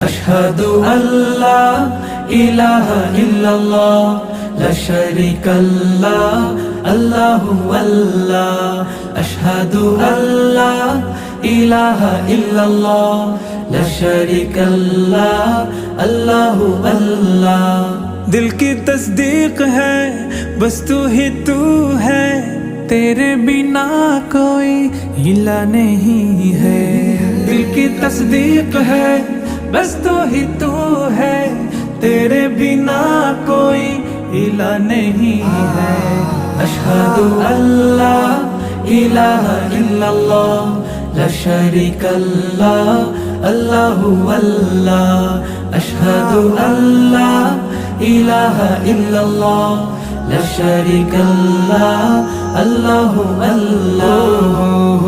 अशहदु अल्ला इलाहा इल्लल्लाह ला शरीका लह अल्लाहु अल्लाह। अशहदु अल्ला इलाहा इल्लल्लाह ला शरीका लह अल्लाहु अल्लाह। दिल की तस्दीक है बस तू ही तू है, तेरे बिना कोई इला नहीं है। दिल की तस्दीक है बस तू ही तू है, तेरे बिना कोई इला नहीं है। अशहदु अल्ला इलाहा इल्लल्लाह ला शरीका लह अल्लाहु अल्लाह। अशहदु अल्ला इलाहा इल्लल्लाह ला शरीका लह अल्लाहु अल्लाह।